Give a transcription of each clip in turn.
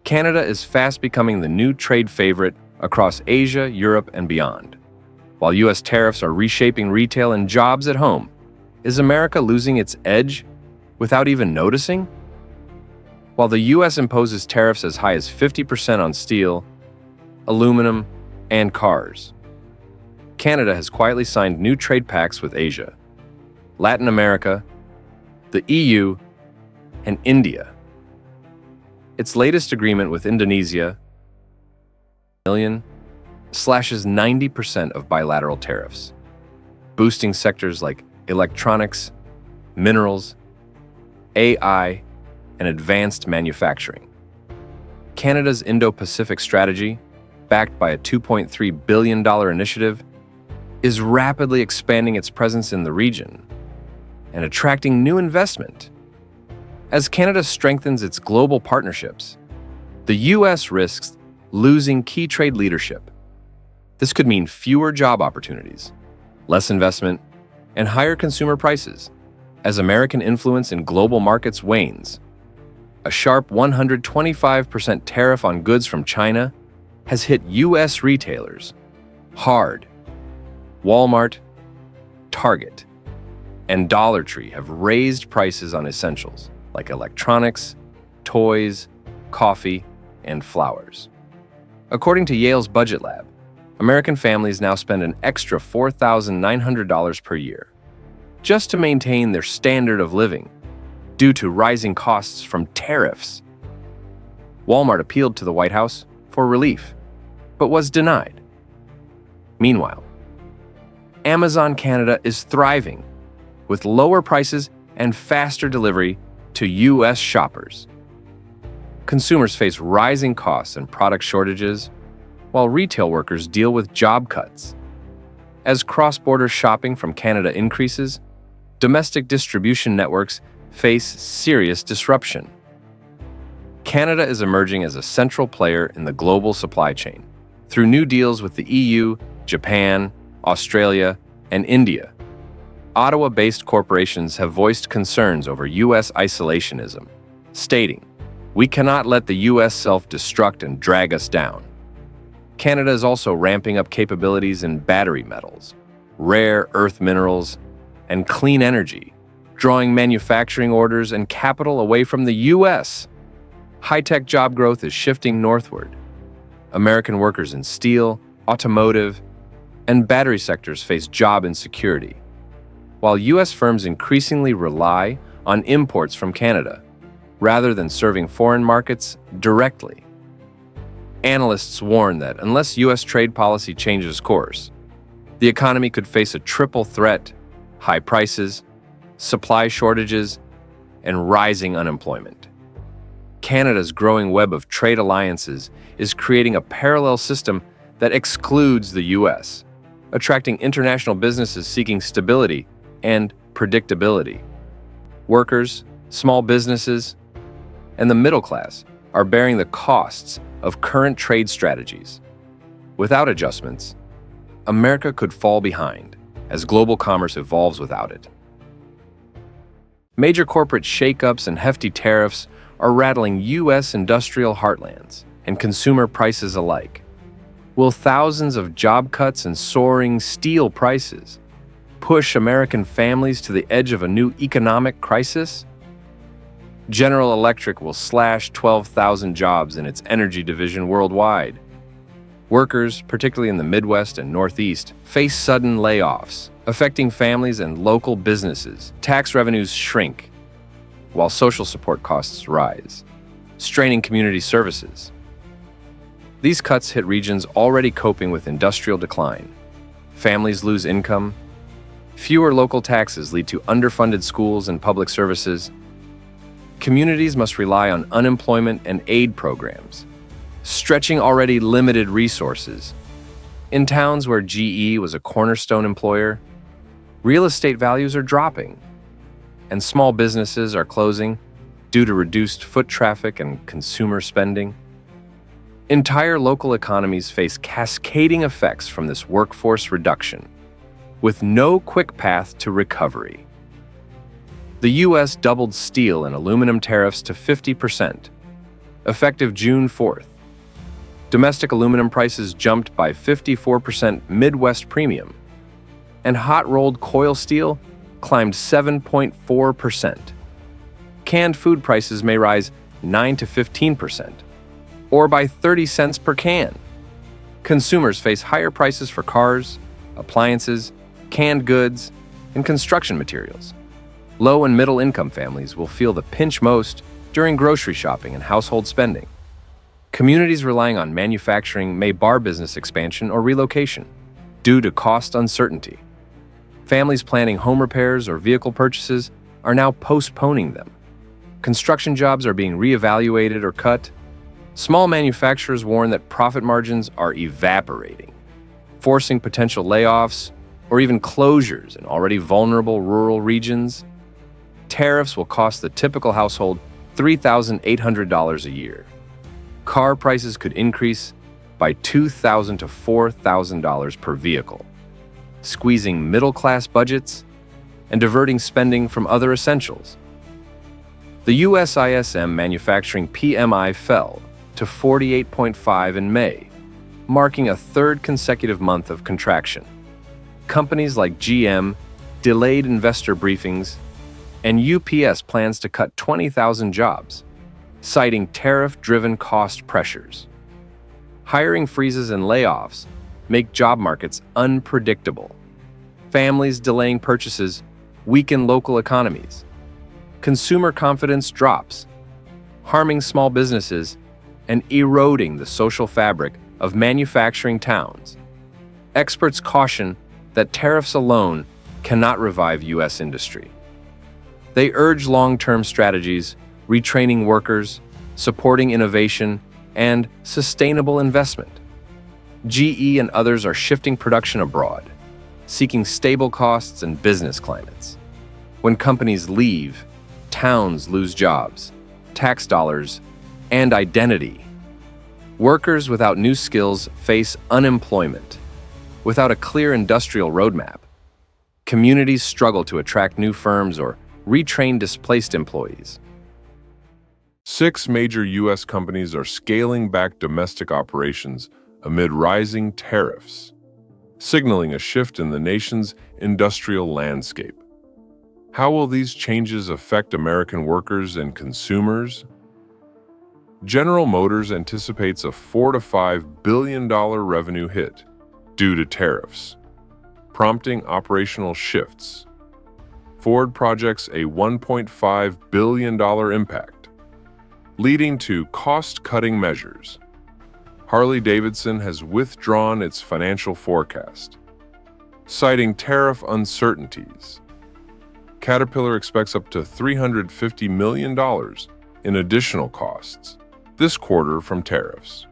Canada is fast becoming the new trade favorite across Asia, Europe, and beyond. While U.S. tariffs are reshaping retail and jobs at home, is America losing its edge without even noticing? While the U.S. imposes tariffs as high as 50% on steel, aluminum, and cars, Canada has quietly signed new trade pacts with Asia, Latin America, the EU, and India. Its latest agreement with Indonesia slashes 90% of bilateral tariffs, boosting sectors like electronics, minerals, AI, and advanced manufacturing. Canada's Indo-Pacific strategy, backed by a $2.3 billion initiative, is rapidly expanding its presence in the region and attracting new investment. As Canada strengthens its global partnerships, the U.S. risks losing key trade leadership. This could mean fewer job opportunities, less investment, and higher consumer prices as American influence in global markets wanes. A sharp 125% tariff on goods from China has hit U.S. retailers hard. Walmart, Target, and Dollar Tree have raised prices on essentials like electronics, toys, coffee, and flowers. According to Yale's Budget Lab, American families now spend an extra $4,900 per year just to maintain their standard of living due to rising costs from tariffs. Walmart appealed to the White House for relief, but was denied. Meanwhile, Amazon Canada is thriving with lower prices and faster delivery to U.S. shoppers. Consumers face rising costs and product shortages, while retail workers deal with job cuts. As cross-border shopping from Canada increases, domestic distribution networks face serious disruption. Canada is emerging as a central player in the global supply chain through new deals with the EU, Japan, Australia, and India. Ottawa-based corporations have voiced concerns over U.S. isolationism, stating, "We cannot let the U.S. self-destruct and drag us down." Canada is also ramping up capabilities in battery metals, rare earth minerals, and clean energy, drawing manufacturing orders and capital away from the U.S. High-tech job growth is shifting northward. American workers in steel, automotive, and battery sectors face job insecurity, while U.S. firms increasingly rely on imports from Canada, rather than serving foreign markets directly. Analysts warn that unless U.S. trade policy changes course, the economy could face a triple threat: high prices, supply shortages, and rising unemployment. Canada's growing web of trade alliances is creating a parallel system that excludes the U.S., attracting international businesses seeking stability and predictability. Workers, small businesses, and the middle class are bearing the costs of current trade strategies. Without adjustments, America could fall behind as global commerce evolves without it. Major corporate shakeups and hefty tariffs are rattling U.S. industrial heartlands and consumer prices alike. Will thousands of job cuts and soaring steel prices push American families to the edge of a new economic crisis? General Electric will slash 12,000 jobs in its energy division worldwide. Workers, particularly in the Midwest and Northeast, face sudden layoffs, affecting families and local businesses. Tax revenues shrink, while social support costs rise, straining community services. These cuts hit regions already coping with industrial decline. Families lose income. Fewer local taxes lead to underfunded schools and public services. Communities must rely on unemployment and aid programs, stretching already limited resources. In towns where GE was a cornerstone employer, real estate values are dropping, and small businesses are closing due to reduced foot traffic and consumer spending. Entire local economies face cascading effects from this workforce reduction, with no quick path to recovery. The U.S. doubled steel and aluminum tariffs to 50%, Effective June 4th, domestic aluminum prices jumped by 54% Midwest premium, and hot-rolled coil steel climbed 7.4%. Canned food prices may rise 9 to 15%, or by 30 cents per can. Consumers face higher prices for cars, appliances, canned goods, and construction materials. Low and middle-income families will feel the pinch most during grocery shopping and household spending. Communities relying on manufacturing may bar business expansion or relocation due to cost uncertainty. Families planning home repairs or vehicle purchases are now postponing them. Construction jobs are being reevaluated or cut. Small manufacturers warn that profit margins are evaporating, forcing potential layoffs or even closures in already vulnerable rural regions. Tariffs will cost the typical household $3,800 a year. Car prices could increase by $2,000 to $4,000 per vehicle, squeezing middle-class budgets and diverting spending from other essentials. The US ISM manufacturing PMI fell to 48.5 in May, marking a third consecutive month of contraction. Companies like GM delayed investor briefings, and UPS plans to cut 20,000 jobs, citing tariff-driven cost pressures. Hiring freezes and layoffs make job markets unpredictable. Families delaying purchases weaken local economies. Consumer confidence drops, harming small businesses and eroding the social fabric of manufacturing towns. Experts caution that tariffs alone cannot revive U.S. industry. They urge long-term strategies, retraining workers, supporting innovation, and sustainable investment. GE and others are shifting production abroad, seeking stable costs and business climates. When companies leave, towns lose jobs, tax dollars, and identity. Workers without new skills face unemployment. Without a clear industrial roadmap, communities struggle to attract new firms or retrain displaced employees. 6 major U.S. companies are scaling back domestic operations amid rising tariffs, signaling a shift in the nation's industrial landscape. How will these changes affect American workers and consumers? General Motors anticipates a $4 to $5 billion revenue hit due to tariffs, prompting operational shifts. Ford projects a $1.5 billion impact, leading to cost-cutting measures. Harley-Davidson has withdrawn its financial forecast, citing tariff uncertainties. Caterpillar expects up to $350 million in additional costs this quarter from tariffs,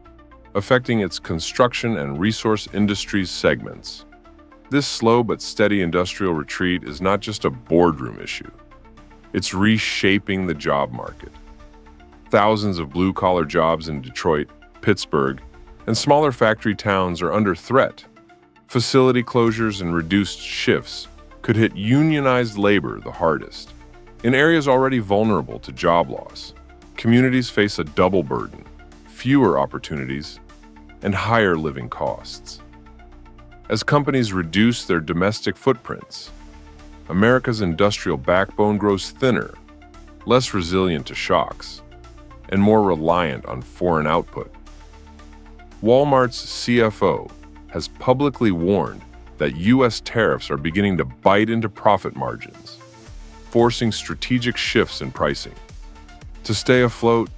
affecting its construction and resource industries segments. This slow but steady industrial retreat is not just a boardroom issue. It's reshaping the job market. Thousands of blue-collar jobs in Detroit, Pittsburgh, and smaller factory towns are under threat. Facility closures and reduced shifts could hit unionized labor the hardest. In areas already vulnerable to job loss, communities face a double burden: fewer opportunities and higher living costs. As companies reduce their domestic footprints, America's industrial backbone grows thinner, less resilient to shocks, and more reliant on foreign output. Walmart's CFO has publicly warned that U.S. tariffs are beginning to bite into profit margins, forcing strategic shifts in pricing. To stay afloat,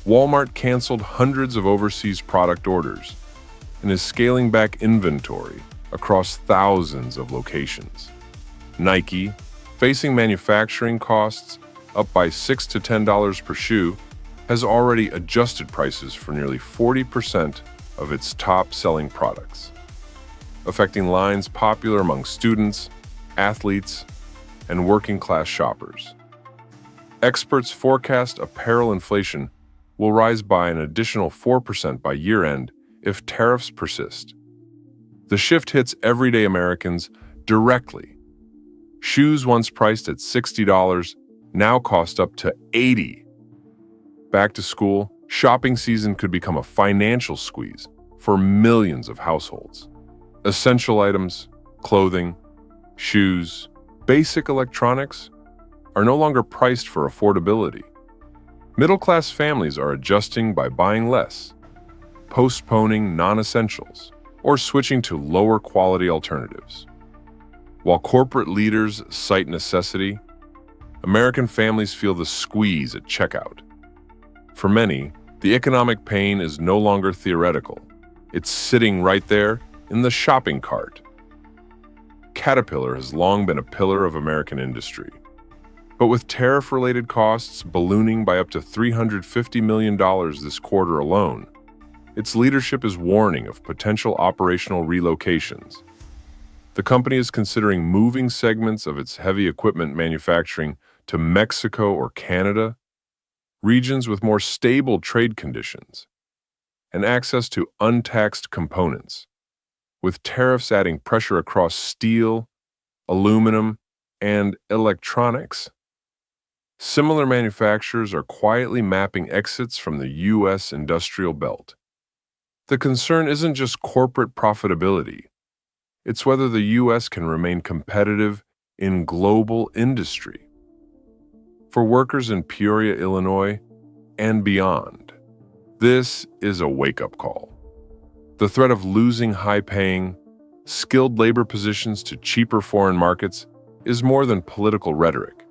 Walmart canceled hundreds of overseas product orders and is scaling back inventory across thousands of locations. Nike, facing manufacturing costs up by $6 to $10 per shoe, has already adjusted prices for nearly 40% of its top-selling products, affecting lines popular among students, athletes, and working-class shoppers. Experts forecast apparel inflation will rise by an additional 4% by year-end if tariffs persist. The shift hits everyday Americans directly. Shoes once priced at $60 now cost up to $80. Back to school, Shopping season could become a financial squeeze for millions of households. Essential items, clothing, shoes, basic electronics are no longer priced for affordability. Middle-class families are adjusting by buying less, postponing non-essentials, or switching to lower-quality alternatives. While corporate leaders cite necessity, American families feel the squeeze at checkout. For many, the economic pain is no longer theoretical. It's sitting right there in the shopping cart. Caterpillar has long been a pillar of American industry. But with tariff-related costs ballooning by up to $350 million this quarter alone, its leadership is warning of potential operational relocations. The company is considering moving segments of its heavy equipment manufacturing to Mexico or Canada, regions with more stable trade conditions, and access to untaxed components, with tariffs adding pressure across steel, aluminum, and electronics. Similar manufacturers are quietly mapping exits from the U.S. industrial belt. The concern isn't just corporate profitability. It's whether the U.S. can remain competitive in global industry. For workers in Peoria, Illinois, and beyond, this is a wake-up call. The threat of losing high-paying, skilled labor positions to cheaper foreign markets is more than political rhetoric.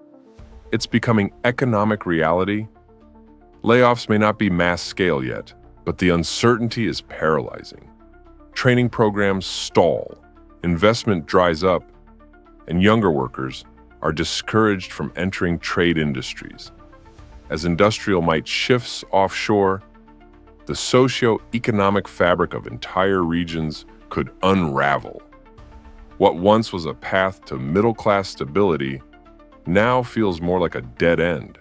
It's becoming economic reality. Layoffs may not be mass-scale yet, but the uncertainty is paralyzing. Training programs stall, investment dries up, and younger workers are discouraged from entering trade industries. As industrial might shifts offshore, the socio-economic fabric of entire regions could unravel. What once was a path to middle-class stability now feels more like a dead end.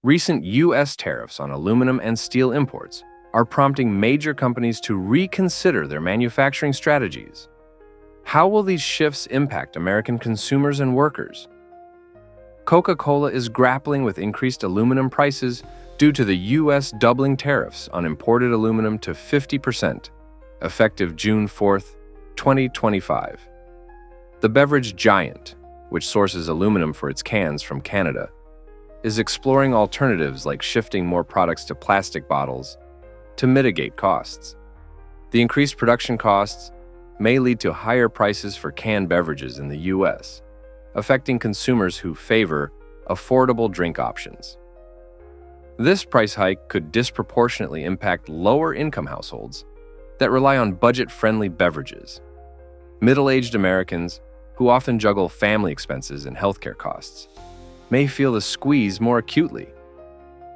Recent U.S. tariffs on aluminum and steel imports are prompting major companies to reconsider their manufacturing strategies. How will these shifts impact American consumers and workers? Coca-Cola is grappling with increased aluminum prices due to the U.S. doubling tariffs on imported aluminum to 50%, effective June 4, 2025. The beverage giant, which sources aluminum for its cans from Canada, is exploring alternatives like shifting more products to plastic bottles to mitigate costs. The increased production costs may lead to higher prices for canned beverages in the U.S., affecting consumers who favor affordable drink options. This price hike could disproportionately impact lower-income households that rely on budget-friendly beverages. Middle-aged Americans, who often juggle family expenses and healthcare costs, may feel the squeeze more acutely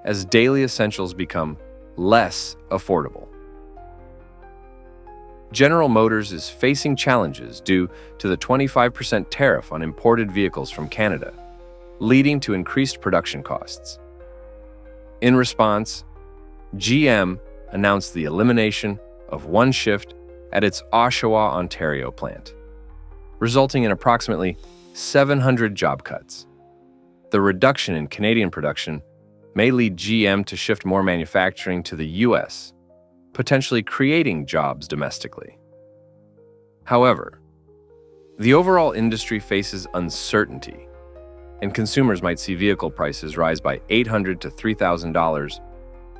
as daily essentials become less affordable. General Motors is facing challenges due to the 25% tariff on imported vehicles from Canada, leading to increased production costs. In response, GM announced the elimination of one shift at its Oshawa, Ontario plant, resulting in approximately 700 job cuts. The reduction in Canadian production may lead GM to shift more manufacturing to the U.S., potentially creating jobs domestically. However, the overall industry faces uncertainty, and consumers might see vehicle prices rise by $800 to $3,000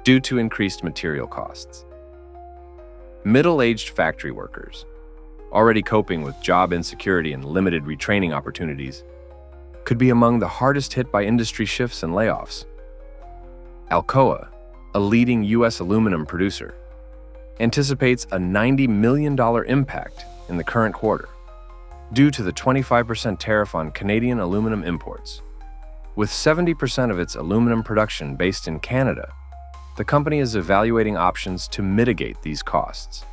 due to increased material costs. Middle-aged factory workers, already coping with job insecurity and limited retraining opportunities, could be among the hardest hit by industry shifts and layoffs. Alcoa, a leading U.S. aluminum producer, anticipates a $90 million impact in the current quarter due to the 25% tariff on Canadian aluminum imports. With 70% of its aluminum production based in Canada, the company is evaluating options to mitigate these costs.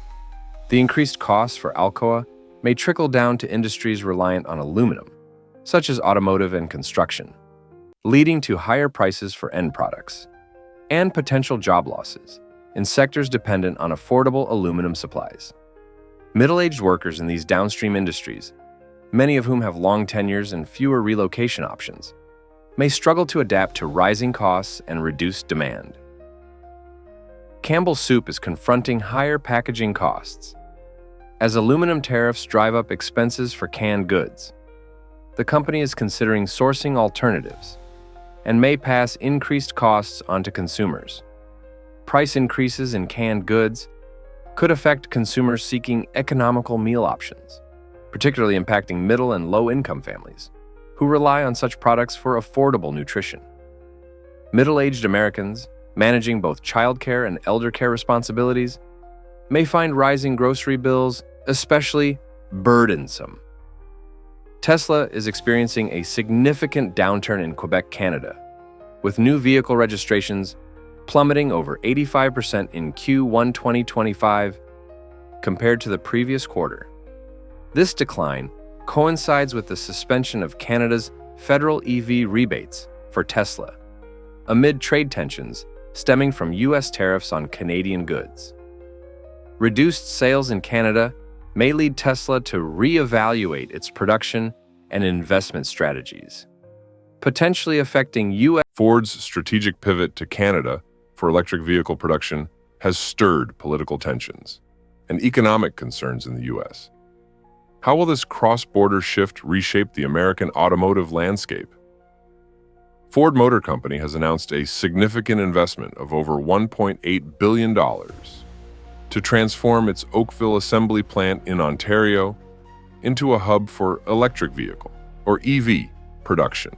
The increased costs for Alcoa may trickle down to industries reliant on aluminum, such as automotive and construction, leading to higher prices for end products and potential job losses in sectors dependent on affordable aluminum supplies. Middle-aged workers in these downstream industries, many of whom have long tenures and fewer relocation options, may struggle to adapt to rising costs and reduced demand. Campbell's Soup is confronting higher packaging costs. As aluminum tariffs drive up expenses for canned goods, the company is considering sourcing alternatives and may pass increased costs onto consumers. Price increases in canned goods could affect consumers seeking economical meal options, particularly impacting middle and low-income families who rely on such products for affordable nutrition. Middle-aged Americans managing both childcare and elder care responsibilities may find rising grocery bills especially burdensome. Tesla is experiencing a significant downturn in Quebec, Canada, with new vehicle registrations plummeting over 85% in Q1 2025 compared to the previous quarter. This decline coincides with the suspension of Canada's federal EV rebates for Tesla, amid trade tensions stemming from U.S. tariffs on Canadian goods. Reduced sales in Canada may lead Tesla to reevaluate its production and investment strategies, potentially affecting U.S. Ford's strategic pivot to Canada for electric vehicle production has stirred political tensions and economic concerns in the U.S. How will this cross-border shift reshape the American automotive landscape? Ford Motor Company has announced a significant investment of over $1.8 billion to transform its Oakville assembly plant in Ontario into a hub for electric vehicle, or EV, production.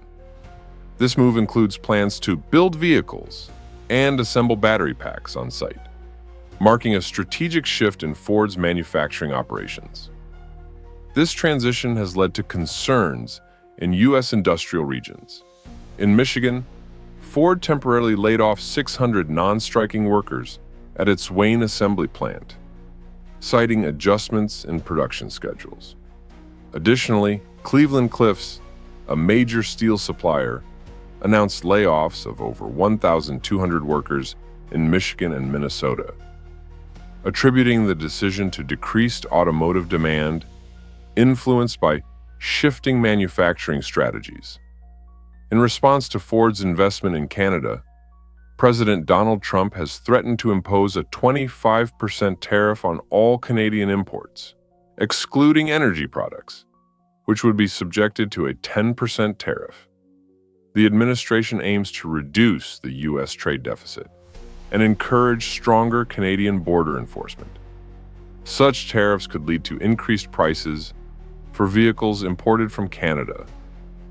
This move includes plans to build vehicles and assemble battery packs on site, marking a strategic shift in Ford's manufacturing operations. This transition has led to concerns in U.S. industrial regions. In Michigan, Ford temporarily laid off 600 non-striking workers at its Wayne assembly plant, citing adjustments in production schedules. Additionally, Cleveland-Cliffs, a major steel supplier, announced layoffs of over 1,200 workers in Michigan and Minnesota, attributing the decision to decreased automotive demand influenced by shifting manufacturing strategies. In response to Ford's investment in Canada, President Donald Trump has threatened to impose a 25% tariff on all Canadian imports, excluding energy products, which would be subjected to a 10% tariff. The administration aims to reduce the U.S. trade deficit and encourage stronger Canadian border enforcement. Such tariffs could lead to increased prices for vehicles imported from Canada,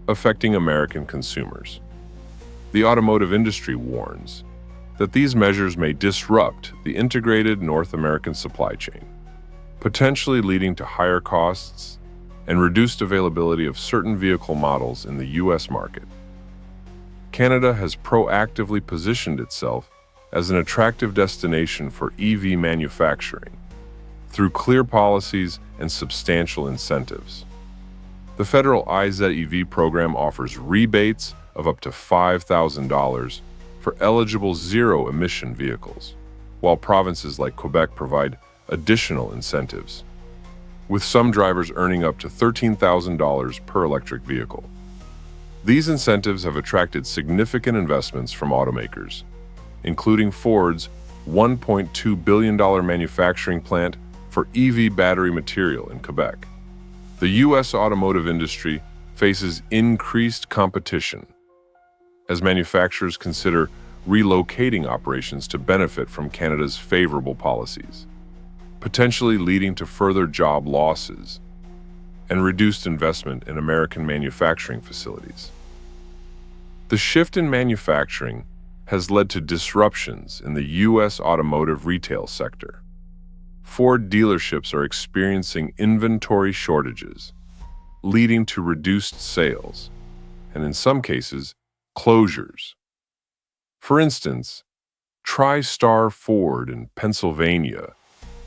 affecting American consumers. The automotive industry warns that these measures may disrupt the integrated North American supply chain, potentially leading to higher costs and reduced availability of certain vehicle models in the U.S. market. Canada has proactively positioned itself as an attractive destination for EV manufacturing through clear policies and substantial incentives. The federal IZEV program offers rebates of up to $5,000 for eligible zero-emission vehicles, while provinces like Quebec provide additional incentives, with some drivers earning up to $13,000 per electric vehicle. These incentives have attracted significant investments from automakers, including Ford's $1.2 billion manufacturing plant for EV battery material in Quebec. The U.S. automotive industry faces increased competition as manufacturers consider relocating operations to benefit from Canada's favorable policies, potentially leading to further job losses and reduced investment in American manufacturing facilities. The shift in manufacturing has led to disruptions in the U.S. automotive retail sector. Ford dealerships are experiencing inventory shortages, leading to reduced sales, and in some cases, closures. For instance, TriStar Ford in Pennsylvania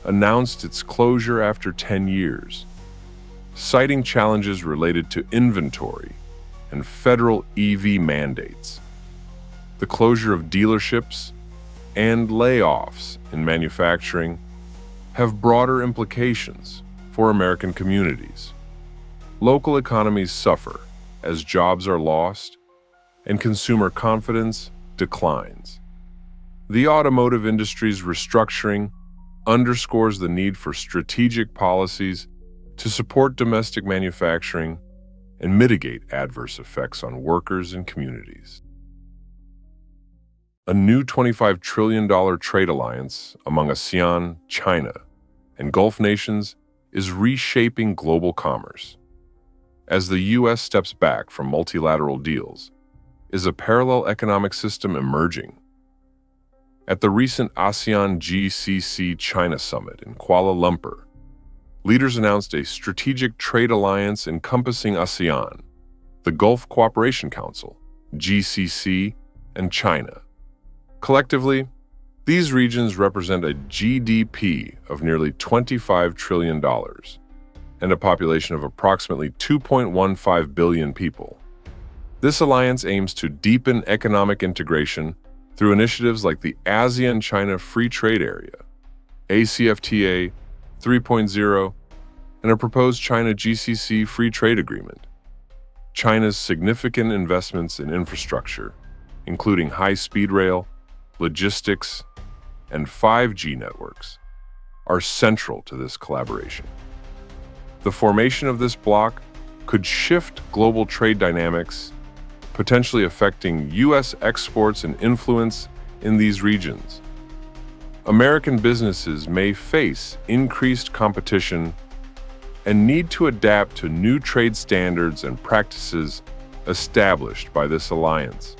announced its closure after 10 years, citing challenges related to inventory and federal EV mandates. The closure of dealerships and layoffs in manufacturing have broader implications for American communities. Local economies suffer as jobs are lost and consumer confidence declines. The automotive industry's restructuring underscores the need for strategic policies to support domestic manufacturing and mitigate adverse effects on workers and communities. A new $25 trillion trade alliance among ASEAN, China, and Gulf nations is reshaping global commerce. As the U.S. steps back from multilateral deals, is a parallel economic system emerging? At the recent ASEAN GCC China Summit in Kuala Lumpur, leaders announced a strategic trade alliance encompassing ASEAN, the Gulf Cooperation Council, GCC, and China. Collectively, these regions represent a GDP of nearly $25 trillion and a population of approximately 2.15 billion people. This alliance aims to deepen economic integration through initiatives like the ASEAN-China Free Trade Area, ACFTA 3.0, and a proposed China-GCC Free Trade Agreement. China's significant investments in infrastructure, including high-speed rail, logistics, and 5G networks, are central to this collaboration. The formation of this bloc could shift global trade dynamics, potentially affecting U.S. exports and influence in these regions. American businesses may face increased competition and need to adapt to new trade standards and practices established by this alliance.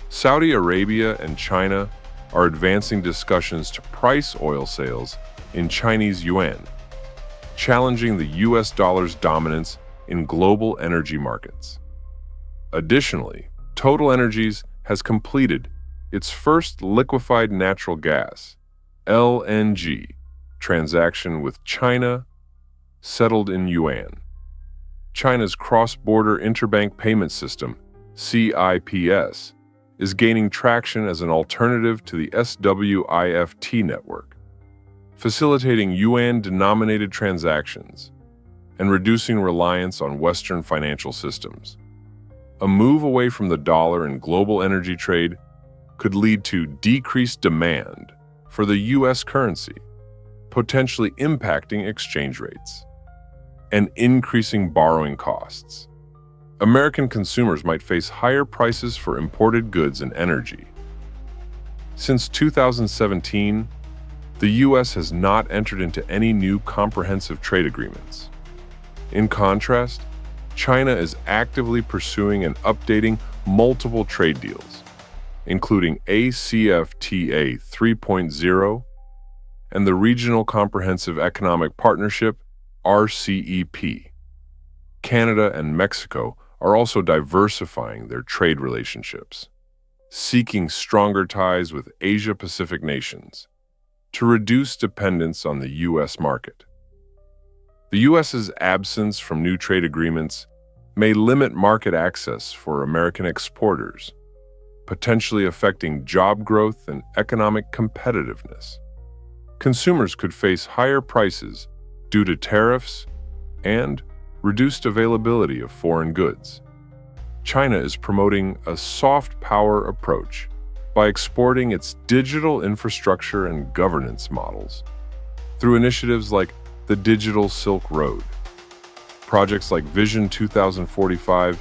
Saudi Arabia and China are advancing discussions to price oil sales in Chinese yuan, challenging the U.S. dollar's dominance in global energy markets. Additionally, TotalEnergies has completed its first liquefied natural gas, LNG, transaction with China, settled in yuan. China's cross-border interbank payment system, CIPS, is gaining traction as an alternative to the SWIFT network, facilitating yuan-denominated transactions and reducing reliance on Western financial systems. A move away from the dollar in global energy trade could lead to decreased demand for the U.S. currency, potentially impacting exchange rates and increasing borrowing costs. American consumers might face higher prices for imported goods and energy. Since 2017, the U.S. has not entered into any new comprehensive trade agreements. In contrast, China is actively pursuing and updating multiple trade deals, including ACFTA 3.0 and the Regional Comprehensive Economic Partnership, RCEP. Canada and Mexico are also diversifying their trade relationships, seeking stronger ties with Asia-Pacific nations to reduce dependence on the U.S. market. The U.S.'s absence from new trade agreements may limit market access for American exporters, potentially affecting job growth and economic competitiveness. Consumers could face higher prices due to tariffs and reduced availability of foreign goods. China is promoting a soft power approach by exporting its digital infrastructure and governance models through initiatives like the Digital Silk Road. Projects like Vision 2045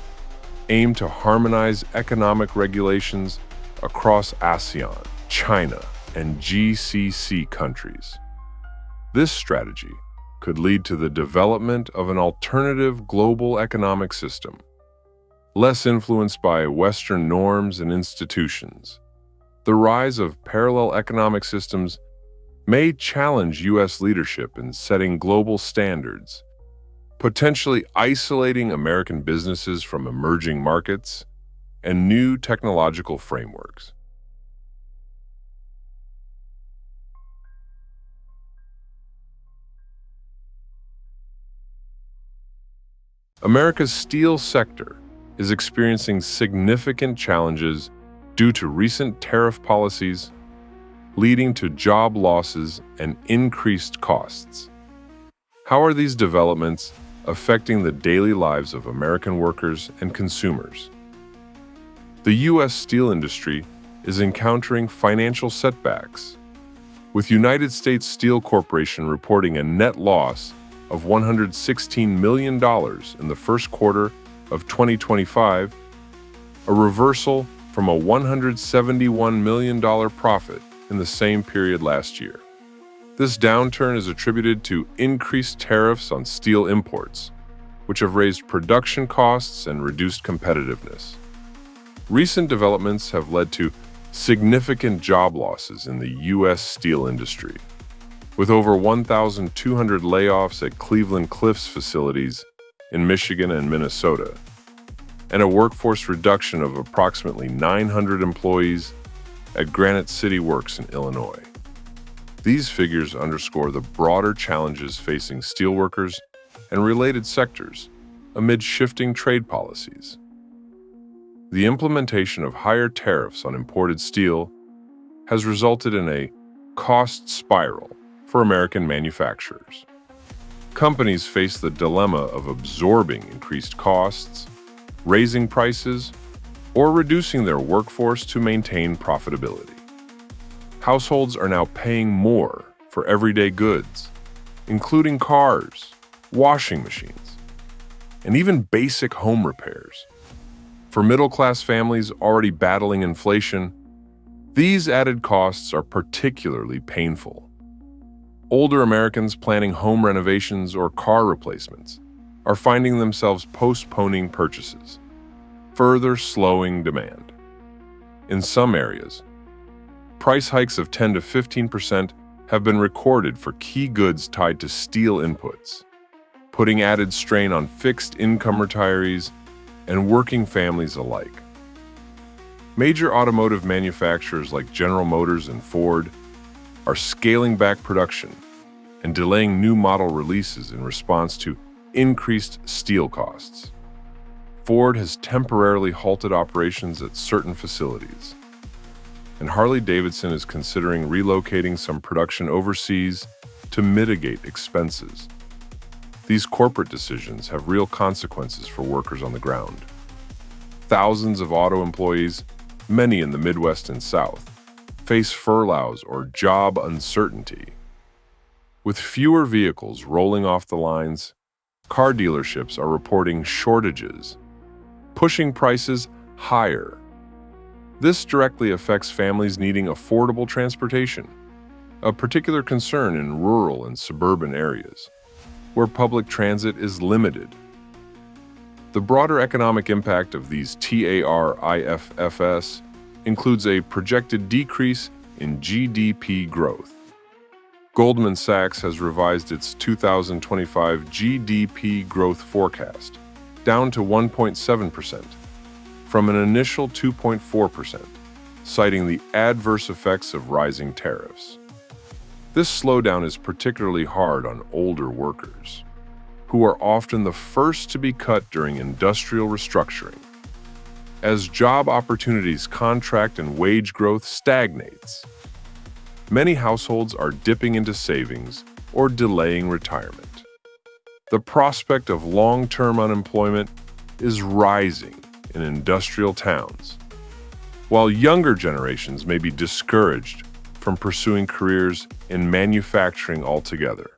aim to harmonize economic regulations across ASEAN, China, and GCC countries. This strategy could lead to the development of an alternative global economic system, less influenced by Western norms and institutions. The rise of parallel economic systems may challenge U.S. leadership in setting global standards, potentially isolating American businesses from emerging markets and new technological frameworks. America's steel sector is experiencing significant challenges due to recent tariff policies, leading to job losses and increased costs. How are these developments affecting the daily lives of American workers and consumers? The U.S. steel industry is encountering financial setbacks, with United States Steel Corporation reporting a net loss of $116 million in the first quarter of 2025, a reversal from a $171 million profit in the same period last year. This downturn is attributed to increased tariffs on steel imports, which have raised production costs and reduced competitiveness. Recent developments have led to significant job losses in the U.S. steel industry, with over 1,200 layoffs at Cleveland Cliffs facilities in Michigan and Minnesota, and a workforce reduction of approximately 900 employees at Granite City Works in Illinois. These figures underscore the broader challenges facing steelworkers and related sectors amid shifting trade policies. The implementation of higher tariffs on imported steel has resulted in a cost spiral for American manufacturers. Companies face the dilemma of absorbing increased costs, raising prices, or reducing their workforce to maintain profitability. Households are now paying more for everyday goods, including cars, washing machines, and even basic home repairs. For middle-class families already battling inflation, these added costs are particularly painful. Older Americans planning home renovations or car replacements are finding themselves postponing purchases, further slowing demand. In some areas, price hikes of 10 to 15% have been recorded for key goods tied to steel inputs, putting added strain on fixed-income retirees and working families alike. Major automotive manufacturers like General Motors and Ford are scaling back production and delaying new model releases in response to increased steel costs. Ford has temporarily halted operations at certain facilities, and Harley-Davidson is considering relocating some production overseas to mitigate expenses. These corporate decisions have real consequences for workers on the ground. Thousands of auto employees, many in the Midwest and South, face furloughs or job uncertainty. With fewer vehicles rolling off the lines, car dealerships are reporting shortages, pushing prices higher. This directly affects families needing affordable transportation, a particular concern in rural and suburban areas, where public transit is limited. The broader economic impact of these tariffs includes a projected decrease in GDP growth. Goldman Sachs has revised its 2025 GDP growth forecast down to 1.7%, from an initial 2.4%, citing the adverse effects of rising tariffs. This slowdown is particularly hard on older workers, who are often the first to be cut during industrial restructuring. As job opportunities contract and wage growth stagnates, many households are dipping into savings or delaying retirement. The prospect of long-term unemployment is rising in industrial towns, while younger generations may be discouraged from pursuing careers in manufacturing altogether.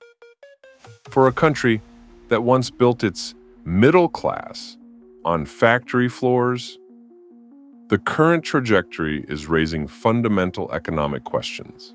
For a country that once built its middle class on factory floors, the current trajectory is raising fundamental economic questions.